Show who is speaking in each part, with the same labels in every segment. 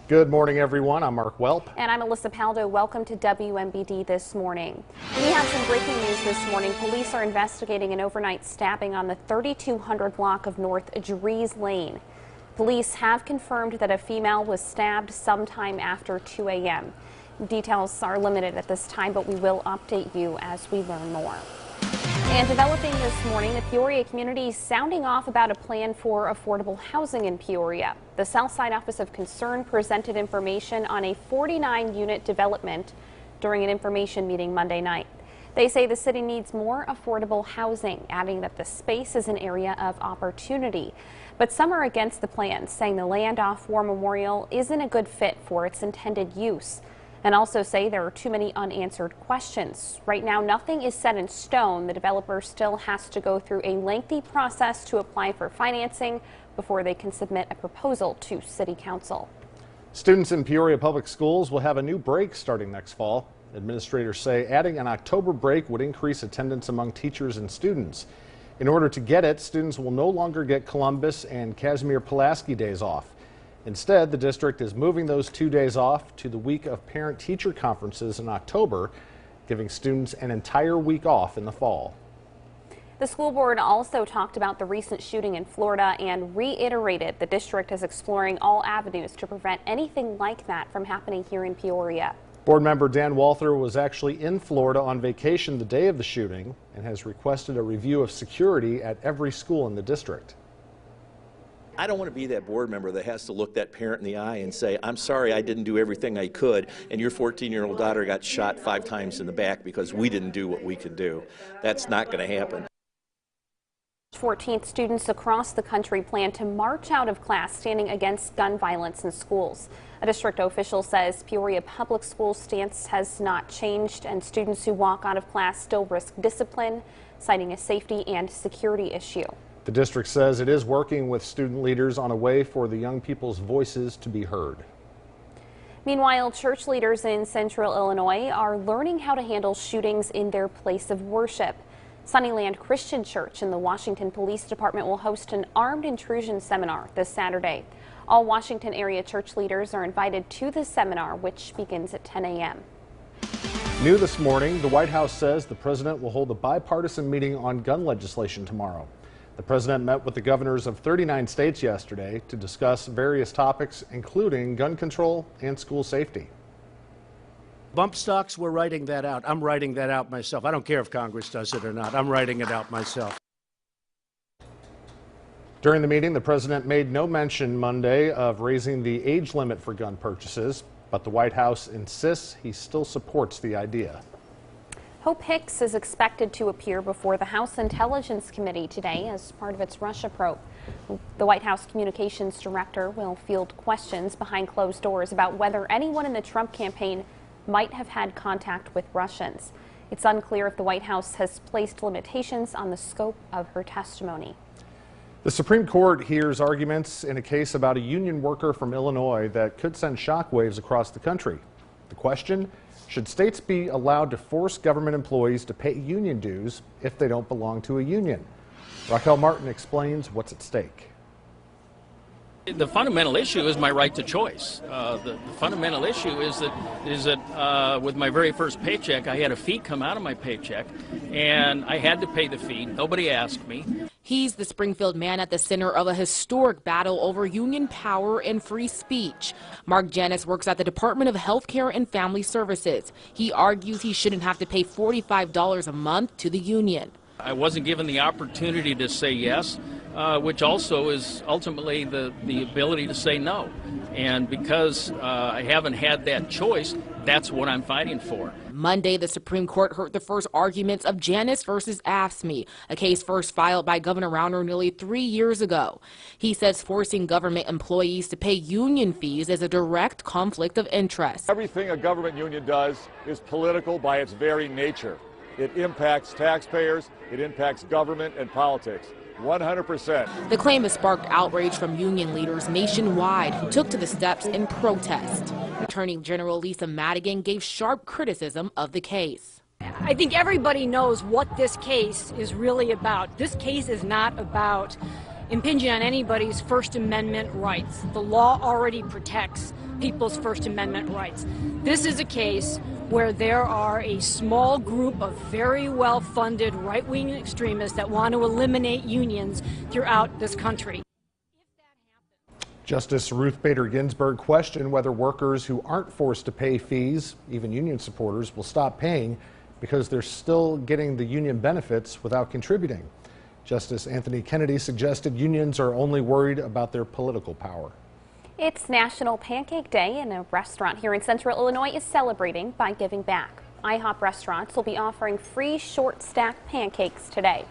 Speaker 1: Good morning, everyone. I'm Mark Welp.
Speaker 2: And I'm Alyssa Paldo. Welcome to WMBD This Morning. We have some breaking news this morning. Police are investigating an overnight stabbing on the 3200 block of North Dries Lane. Police have confirmed that a female was stabbed sometime after 2 a.m. Details are limited at this time, but we will update you as we learn more. And developing this morning, the Peoria community is sounding off about a plan for affordable housing in Peoria. The Southside Office of Concern presented information on a 49-unit development during an information meeting Monday night. They say the city needs more affordable housing, adding that the space is an area of opportunity. But some are against the plan, saying the land off War Memorial isn't a good fit for its intended use, and also say there are too many unanswered questions. Right now, nothing is set in stone. The developer still has to go through a lengthy process to apply for financing before they can submit a proposal to City Council.
Speaker 1: Students in Peoria Public Schools will have a new break starting next fall. Administrators say adding an October break would increase attendance among teachers and students. In order to get it, students will no longer get Columbus and Casimir Pulaski days off. Instead, the district is moving those 2 days off to the week of parent-teacher conferences in October, giving students an entire week off in the fall.
Speaker 2: The school board also talked about the recent shooting in Florida and reiterated the district is exploring all avenues to prevent anything like that from happening here in Peoria.
Speaker 1: Board member Dan Walther was actually in Florida on vacation the day of the shooting and has requested a review of security at every school in the district.
Speaker 3: I don't want to be that board member that has to look that parent in the eye and say, I'm sorry I didn't do everything I could, and your 14-year-old daughter got shot 5 times in the back because we didn't do what we could do. That's not going to happen.
Speaker 2: 14th, students across the country plan to march out of class standing against gun violence in schools. A district official says Peoria Public Schools stance has not changed, and students who walk out of class still risk discipline, citing a safety and security issue.
Speaker 1: The district says it is working with student leaders on a way for the young people's voices to be heard.
Speaker 2: Meanwhile, church leaders in Central Illinois are learning how to handle shootings in their place of worship. Sunnyland Christian Church and the Washington Police Department will host an armed intrusion seminar this Saturday. All Washington area church leaders are invited to the seminar, which begins at 10 a.m.
Speaker 1: New this morning, the White House says the president will hold a bipartisan meeting on gun legislation tomorrow. The president met with the governors of 39 states yesterday to discuss various topics, including gun control and school safety.
Speaker 4: Bump stocks, we're writing that out. I'm writing that out myself. I don't care if Congress does it or not. I'm writing it out myself.
Speaker 1: During the meeting, the president made no mention Monday of raising the age limit for gun purchases, but the White House insists he still supports the idea.
Speaker 2: Hope Hicks is expected to appear before the House Intelligence Committee today as part of its Russia probe. The White House Communications Director will field questions behind closed doors about whether anyone in the Trump campaign might have had contact with Russians. It's unclear if the White House has placed limitations on the scope of her testimony.
Speaker 1: The Supreme Court hears arguments in a case about a union worker from Illinois that could send shockwaves across the country. The question: should states be allowed to force government employees to pay union dues if they don't belong to a union? Raquel Martin explains what's at stake.
Speaker 5: The fundamental issue is my right to choice. The fundamental issue is that with my very first paycheck, I had a fee come out of my paycheck, and I had to pay the fee. Nobody asked me.
Speaker 6: He's the Springfield man at the center of a historic battle over union power and free speech. Mark Janis works at the Department of Health Care and Family Services. He argues he shouldn't have to pay $45 a month to the union.
Speaker 5: I wasn't given the opportunity to say yes, which also is ultimately the ability to say no. And because I haven't had that choice, that's what I'm fighting for.
Speaker 6: Monday, the Supreme Court heard the first arguments of Janis versus AFSCME, a case first filed by Governor Rauner nearly 3 years ago. He says forcing government employees to pay union fees is a direct conflict of interest.
Speaker 7: Everything a government union does is political by its very nature. It impacts taxpayers, it impacts government and politics. 100%.
Speaker 6: The claim has sparked outrage from union leaders nationwide who took to the steps in protest. Attorney General Lisa Madigan gave sharp criticism of the case.
Speaker 8: I think everybody knows what this case is really about. This case is not about impinging on anybody's First Amendment rights. The law already protects people's First Amendment rights. This is a case where there are a small group of very well-funded right-wing extremists that want to eliminate unions throughout this country.
Speaker 1: Justice Ruth Bader Ginsburg questioned whether workers who aren't forced to pay fees, even union supporters, will stop paying because they're still getting the union benefits without contributing. Justice Anthony Kennedy suggested unions are only worried about their political power.
Speaker 2: It's National Pancake Day, and a restaurant here in Central Illinois is celebrating by giving back. IHOP restaurants will be offering free short-stack pancakes today.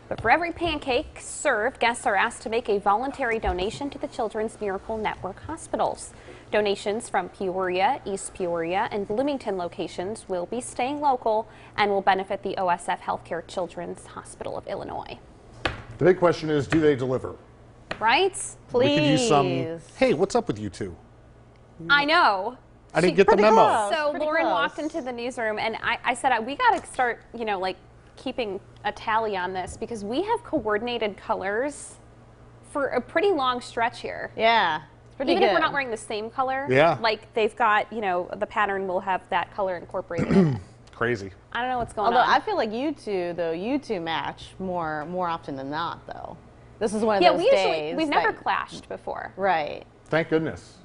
Speaker 2: But for every pancake served, guests are asked to make a voluntary donation to the Children's Miracle Network hospitals. Donations from Peoria, East Peoria, and Bloomington locations will be staying local and will benefit the OSF Healthcare Children's Hospital of Illinois.
Speaker 1: The big question is, do they deliver?
Speaker 2: Right?
Speaker 9: Please.
Speaker 1: We could use some, hey, what's up with you two?
Speaker 2: I know.
Speaker 1: I didn't get the memo.
Speaker 9: close.
Speaker 2: So
Speaker 9: Pretty
Speaker 2: Lauren
Speaker 9: close.
Speaker 2: walked into the newsroom and I said, we got to start, like keeping a tally on this because we have coordinated colors for a pretty long stretch here.
Speaker 9: Yeah, it's pretty
Speaker 2: Even
Speaker 9: good.
Speaker 2: if we're not wearing the same color,
Speaker 1: Yeah.
Speaker 2: like they've got, the pattern will have that color incorporated in it.
Speaker 1: Crazy.
Speaker 2: I don't know what's going
Speaker 9: Although
Speaker 2: on.
Speaker 9: I feel like you two match more often than not, though. This is one of those days.
Speaker 2: We've never clashed before.
Speaker 9: Right.
Speaker 1: Thank goodness.